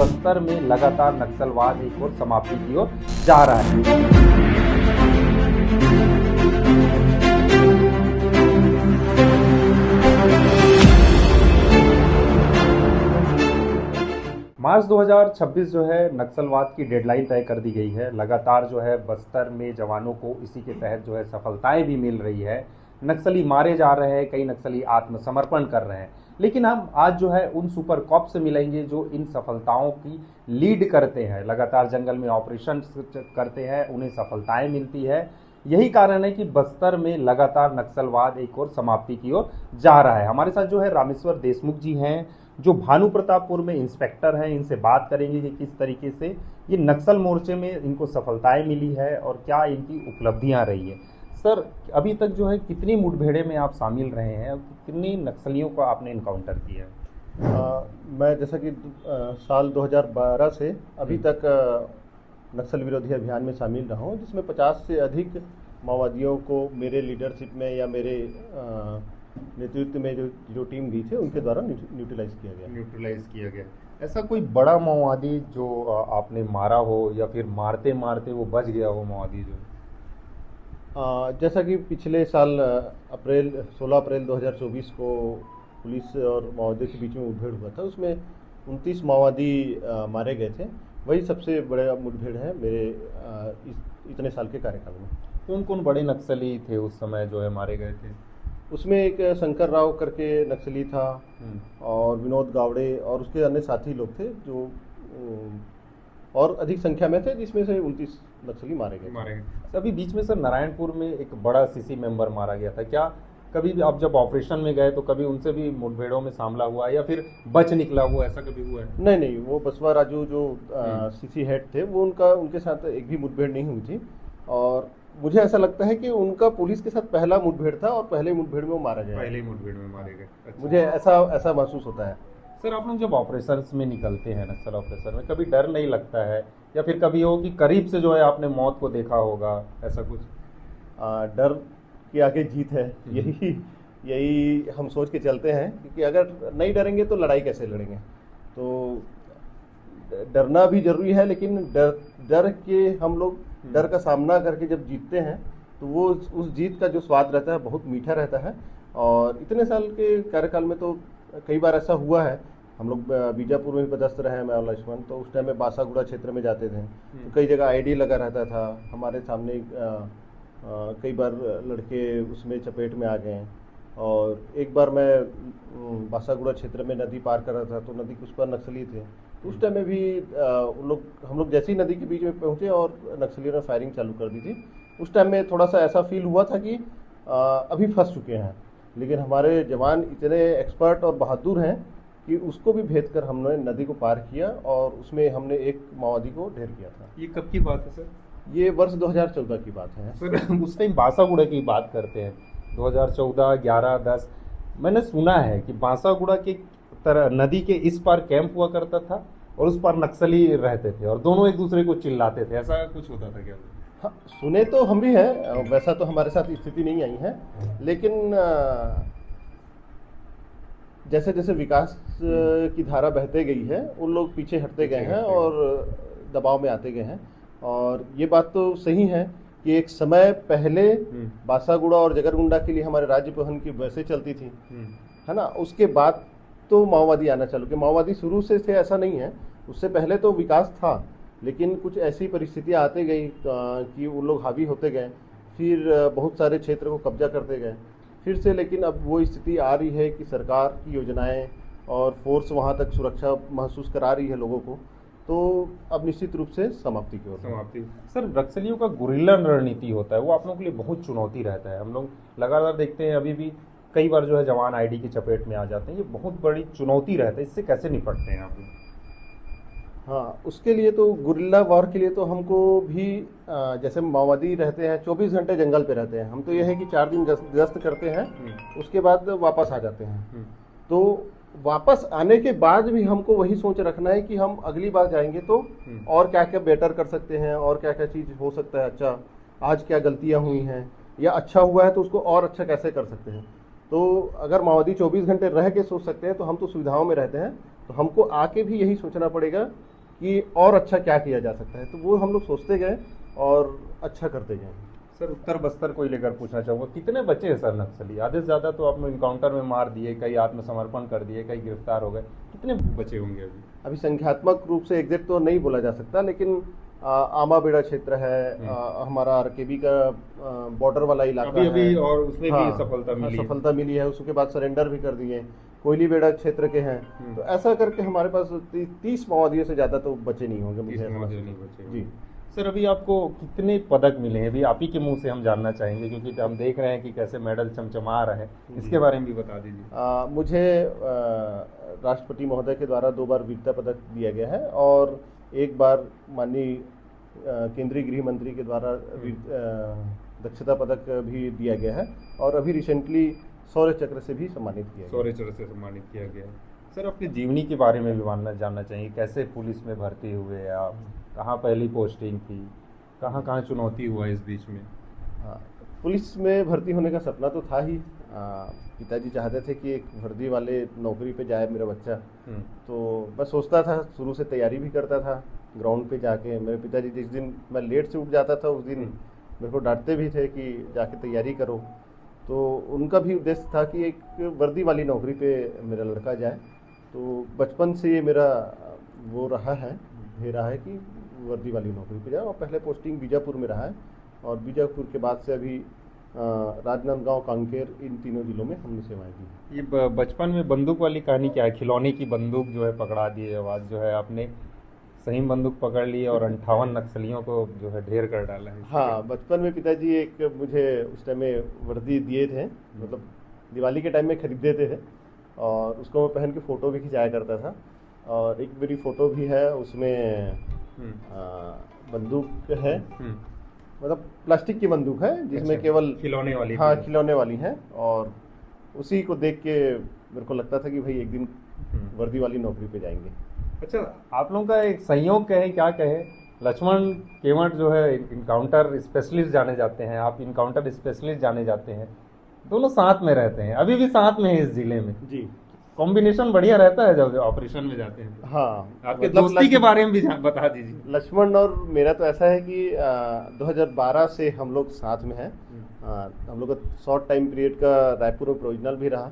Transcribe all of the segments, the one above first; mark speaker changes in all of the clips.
Speaker 1: बस्तर में लगातार नक्सलवाद एक और समाप्ति की ओर जा रहा है। मार्च 2026 जो है नक्सलवाद की डेडलाइन तय कर दी गई है। लगातार जो है बस्तर में जवानों को इसी के तहत जो है सफलताएं भी मिल रही है। नक्सली मारे जा रहे हैं, कई नक्सली आत्मसमर्पण कर रहे हैं। लेकिन हम आज जो है उन सुपर कॉप से मिलेंगे जो इन सफलताओं की लीड करते हैं, लगातार जंगल में ऑपरेशन करते हैं, उन्हें सफलताएं मिलती है। यही कारण है कि बस्तर में लगातार नक्सलवाद एक और समाप्ति की ओर जा रहा है। हमारे साथ जो है रामेश्वर देशमुख जी हैं, जो भानु प्रतापपुर में इंस्पेक्टर हैं। इनसे बात करेंगे कि किस तरीके से ये नक्सल मोर्चे में इनको सफलताएं मिली है और क्या इनकी उपलब्धियां रही है। सर, अभी तक जो है कितनी मुठभेड़े में आप शामिल रहे हैं और कितनी नक्सलियों को आपने इनकाउंटर किया है?
Speaker 2: मैं जैसा कि साल 2012 से अभी तक नक्सल विरोधी अभियान में शामिल रहा हूँ, जिसमें 50 से अधिक माओवादियों को मेरे लीडरशिप में या मेरे नेतृत्व में जो टीम गई थे उनके द्वारा न्यूट्रलाइज किया गया।
Speaker 1: ऐसा कोई बड़ा माओवादी जो आपने मारा हो या फिर मारते मारते वो बच गया हो माओवादी जो?
Speaker 2: जैसा कि पिछले साल 16 अप्रैल 2024 को पुलिस और माओवादियों के बीच में मुठभेड़ हुआ था, उसमें 29 माओवादी मारे गए थे। वही सबसे बड़ा मुठभेड़ है मेरे इतने साल के कार्यकाल में।
Speaker 1: कौन कौन बड़े नक्सली थे उस समय जो है मारे गए थे?
Speaker 2: उसमें एक शंकर राव करके नक्सली था और विनोद गावड़े और उसके अन्य साथी लोग थे जो और अधिक संख्या में थे, जिसमें से 29 नक्सली मारे गए।
Speaker 1: अभी बीच में सर नारायणपुर में एक बड़ा सीसी मेंबर मारा गया था। क्या कभी भी आप जब ऑपरेशन में गए तो कभी उनसे भी मुठभेड़ों में शामिल हुआ या फिर बच निकला हुआ, ऐसा कभी हुआ है?
Speaker 2: नहीं, वो बसवा राजू जो सीसी हेड थे वो उनके साथ एक भी मुठभेड़ नहीं हुई थी। और मुझे ऐसा लगता है कि उनका पुलिस के साथ पहला मुठभेड़ था और पहले मुठभेड़ में मारा गया।
Speaker 1: पहले मुठभेड़ में मारे गए। अच्छा।
Speaker 2: मुझे ऐसा महसूस होता है।
Speaker 1: सर, आप लोग जब ऑपरेशंस में निकलते हैं, नक्सल ऑपरेशन में, कभी डर नहीं लगता है या फिर कभी हो कि करीब से जो है आपने मौत को देखा होगा, ऐसा कुछ?
Speaker 2: डर के आगे जीत है, यही हम सोच के चलते हैं, क्योंकि अगर नहीं डरेंगे तो लड़ाई कैसे लड़ेंगे। तो डरना भी जरूरी है, लेकिन डर के हम लोग डर का सामना करके जब जीतते हैं तो वो उस जीत का जो स्वाद रहता है बहुत मीठा रहता है। और इतने साल के कार्यकाल में तो कई बार ऐसा हुआ है। हम लोग बीजापुर में भी पदस्थ रहे हैं, मैं और लक्ष्मण, तो उस टाइम में बासागुड़ा क्षेत्र में जाते थे तो कई जगह आईडी लगा रहता था। हमारे सामने कई बार लड़के उसमें चपेट में आ गए। और एक बार मैं बासागुड़ा क्षेत्र में नदी पार कर रहा था तो नदी के उस पर नक्सली थे, तो उस टाइम में भी हम लोग जैसे ही नदी के बीच में पहुंचे और नक्सलियों ने फायरिंग चालू कर दी थी। उस टाइम में थोड़ा सा ऐसा फील हुआ था कि अभी फंस चुके हैं, लेकिन हमारे जवान इतने एक्सपर्ट और बहादुर हैं कि उसको भी भेद कर हमने नदी को पार किया और उसमें हमने एक माओवादी को ढेर किया था।
Speaker 1: ये कब की बात है सर?
Speaker 2: ये वर्ष 2014 की बात है
Speaker 1: सर। उस टाइम बासागुड़ा की बात करते हैं, 2014, 11, 10। मैंने सुना है कि बासागुड़ा की तरह नदी के इस पार कैंप हुआ करता था और उस पार नक्सली रहते थे और दोनों एक दूसरे को चिल्लाते थे, ऐसा कुछ होता था क्या?
Speaker 2: हाँ, सुने तो हम भी हैं, वैसा तो हमारे साथ स्थिति नहीं आई है, लेकिन जैसे जैसे विकास की धारा बहते गई है उन लोग पीछे हटते गए हैं और दबाव में आते गए हैं। और ये बात तो सही है कि एक समय पहले बासागुड़ा और जगरगुंडा के लिए हमारे राज्य परिवहन की बसें चलती थी, है ना। उसके बाद तो माओवादी आना चालू किया। माओवादी शुरू से थे ऐसा नहीं है, उससे पहले तो विकास था, लेकिन कुछ ऐसी परिस्थितियां आते गई कि वो लोग हावी होते गए, फिर बहुत सारे क्षेत्र को कब्जा करते गए फिर से। लेकिन अब वो स्थिति आ रही है कि सरकार की योजनाएं और फोर्स वहां तक सुरक्षा महसूस करा रही है लोगों को, तो अब निश्चित रूप से समाप्ति की ओर।
Speaker 1: सर, नक्सलियों का गुरिल्ला रणनीति होता है, वो आप लोगों के लिए बहुत चुनौती रहता है। हम लोग लगातार देखते हैं, अभी भी कई बार जो है जवान आईडी की चपेट में आ जाते हैं, ये बहुत बड़ी चुनौती रहता है। इससे कैसे निपटते हैं आप लोग?
Speaker 2: हाँ, उसके लिए तो गुरिल्ला वॉर के लिए तो हमको भी जैसे माओवादी रहते हैं 24 घंटे जंगल पे रहते हैं, हम तो यह है कि 4 दिन गश्त करते हैं, उसके बाद वापस आ जाते हैं। तो वापस आने के बाद भी हमको वही सोच रखना है कि हम अगली बार जाएंगे तो और क्या क्या बेटर कर सकते हैं और क्या क्या चीज़ हो सकता है अच्छा, आज क्या गलतियां हुई हैं या अच्छा हुआ है तो उसको और अच्छा कैसे कर सकते हैं। तो अगर माओवादी 24 घंटे रह के सोच सकते हैं तो हम तो सुविधाओं में रहते हैं, तो हमको आके भी यही सोचना पड़ेगा कि और अच्छा क्या किया जा सकता है, तो वो हम लोग सोचते गए और अच्छा करते गए।
Speaker 1: सर उत्तर बस्तर को ही लेकर पूछना चाहूँगा, कितने बचे हैं सर नक्सली? आधे से ज़्यादा तो आपने इनकाउंटर में मार दिए, कई आत्मसमर्पण कर दिए, कई गिरफ्तार हो गए, कितने बचे होंगे अभी?
Speaker 2: अभी संख्यात्मक रूप से एग्जैक्ट तो नहीं बोला जा सकता, लेकिन आमाबेड़ा क्षेत्र है, हमारा आरकेबी का बॉर्डर वाला इलाका
Speaker 1: अभी अभी
Speaker 2: है।
Speaker 1: और उसमें भी सफलता मिली है।
Speaker 2: सफलता मिली है, उसके बाद सरेंडर भी कर दिए। कोयलीबेड़ा क्षेत्र के हैं, तो ऐसा करके हमारे पास 30 माओवादियों से ज़्यादा तो बचे नहीं होंगे मुझे ऐसा लगता है। जी
Speaker 1: सर अभी आपको कितने पदक मिले हैं? अभी आप ही के मुंह से हम जानना चाहेंगे, क्योंकि हम देख रहे हैं कि कैसे मेडल चमचमा रहे हैं, इसके बारे में भी बता दीजिए।
Speaker 2: मुझे राष्ट्रपति महोदय के द्वारा 2 बार वीरता पदक दिया गया है और एक बार माननीय केंद्रीय गृह मंत्री के द्वारा दक्षता पदक भी दिया गया है और अभी रिसेंटली शौर्य चक्र से भी सम्मानित किया गया।
Speaker 1: शौर्य चक्र से सम्मानित किया गया है। सर अपनी जीवनी के बारे में भी जानना चाहिए, कैसे पुलिस में भर्ती हुए आप, कहाँ पहली पोस्टिंग थी, कहाँ कहाँ चुनौती हुआ इस बीच में?
Speaker 2: हाँ, पुलिस में भर्ती होने का सपना तो था ही। पिताजी चाहते थे कि एक वर्दी वाले नौकरी पे जाए मेरा बच्चा, तो मैं सोचता था, शुरू से तैयारी भी करता था ग्राउंड पे जाके। मेरे पिताजी जिस दिन मैं लेट से उठ जाता था उस दिन मेरे को डांटते भी थे कि जाके तैयारी करो। तो उनका भी उद्देश्य था कि एक वर्दी वाली नौकरी पे मेरा लड़का जाए। तो बचपन से ये मेरा वो रहा है, ध्येय रहा है कि वर्दी वाली नौकरी पे जाए। और पहले पोस्टिंग बीजापुर में रहा है और बीजापुर के बाद से अभी राजनांदगांव, कांकेर, इन तीनों जिलों में हमने सेवाएं दी।
Speaker 1: ये बचपन में बंदूक वाली कहानी क्या है? खिलौने की बंदूक जो है पकड़ा दी, आवाज़ जो है आपने सही बंदूक पकड़ ली और 58 नक्सलियों को जो है ढेर कर डाला है।
Speaker 2: हाँ, बचपन में पिताजी एक मुझे उस टाइम में वर्दी दिए थे, मतलब दिवाली के टाइम में खरीद देते थे और उसको मैं पहन के फ़ोटो भी खिंचाया करता था। और एक मेरी फ़ोटो भी है, उसमें बंदूक है, मतलब प्लास्टिक की बंदूक है जिसमें
Speaker 1: अच्छा,
Speaker 2: केवल
Speaker 1: खिलौने वाली।
Speaker 2: हाँ, खिलौने वाली है। और उसी को देख के मेरे को लगता था कि भाई एक दिन वर्दी वाली नौकरी पे जाएंगे।
Speaker 1: अच्छा, आप लोगों का एक संयोग कहें क्या कहें, लक्ष्मण केवट जो है इनकाउंटर स्पेशलिस्ट जाने जाते हैं, आप इनकाउंटर स्पेशलिस्ट जाने जाते हैं, दोनों साथ में रहते हैं, अभी भी साथ में है इस जिले में।
Speaker 2: जी,
Speaker 1: कॉम्बिनेशन बढ़िया रहता है जब ऑपरेशन में जाते हैं।
Speaker 2: हाँ,
Speaker 1: आपके
Speaker 2: मतलब
Speaker 1: दोस्ती के बारे में भी बता दीजिए।
Speaker 2: लक्ष्मण और मेरा तो ऐसा है कि 2012 से हम लोग साथ में हैं। हम लोग का शॉर्ट टाइम पीरियड का रायपुर में प्रोविजनल भी रहा,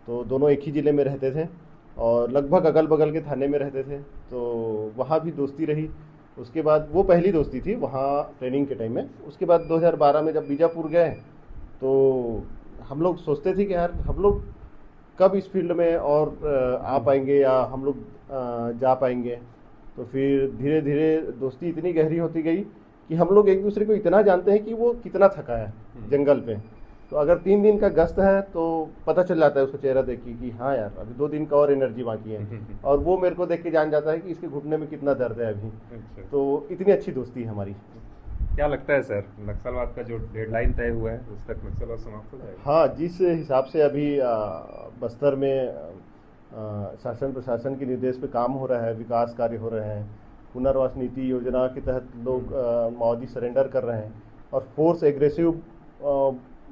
Speaker 2: तो दोनों एक ही ज़िले में रहते थे और लगभग अगल बगल के थाने में रहते थे, तो वहाँ भी दोस्ती रही। उसके बाद वो पहली दोस्ती थी वहाँ ट्रेनिंग के टाइम में। उसके बाद 2012 में जब बीजापुर गए तो हम लोग सोचते थे कि यार हम लोग कब इस फील्ड में और आ पाएंगे या हम लोग जा पाएंगे। तो फिर धीरे धीरे दोस्ती इतनी गहरी होती गई कि हम लोग एक दूसरे को इतना जानते हैं कि वो कितना थका है जंगल पे। तो अगर 3 दिन का गश्त है तो पता चल जाता है उसको चेहरा देख के कि हाँ यार अभी 2 दिन का और एनर्जी बाकी है, और वो मेरे को देख के जान जाता है कि इसके घुटने में कितना दर्द है अभी।
Speaker 1: अच्छा।
Speaker 2: तो इतनी अच्छी दोस्ती है हमारी।
Speaker 1: क्या लगता है सर, नक्सलवाद का जो डेडलाइन तय हुआ है उस तक नक्सलवाद समाप्त हो जाएगा?
Speaker 2: हाँ, जिस हिसाब से अभी बस्तर में शासन प्रशासन के निर्देश पे काम हो रहा है, विकास कार्य हो रहे हैं, पुनर्वास नीति योजना के तहत लोग माओवादी सरेंडर कर रहे हैं और फोर्स एग्रेसिव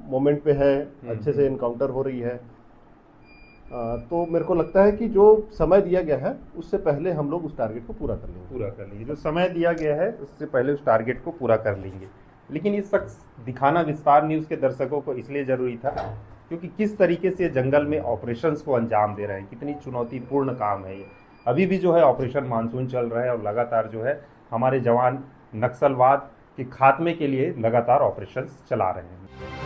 Speaker 2: मोमेंट पे है, अच्छे से इनकाउंटर हो रही है। तो मेरे को लगता है कि जो समय दिया गया है उससे पहले हम लोग उस टारगेट को पूरा कर लेंगे।
Speaker 1: जो समय दिया गया है उससे पहले उस टारगेट को पूरा कर लेंगे। लेकिन ये शख्स दिखाना विस्तार न्यूज़ के दर्शकों को इसलिए ज़रूरी था क्योंकि किस तरीके से जंगल में ऑपरेशंस को अंजाम दे रहे हैं, कितनी चुनौतीपूर्ण काम है ये। अभी भी जो है ऑपरेशन मानसून चल रहा है और लगातार जो है हमारे जवान नक्सलवाद के खात्मे के लिए लगातार ऑपरेशंस चला रहे हैं।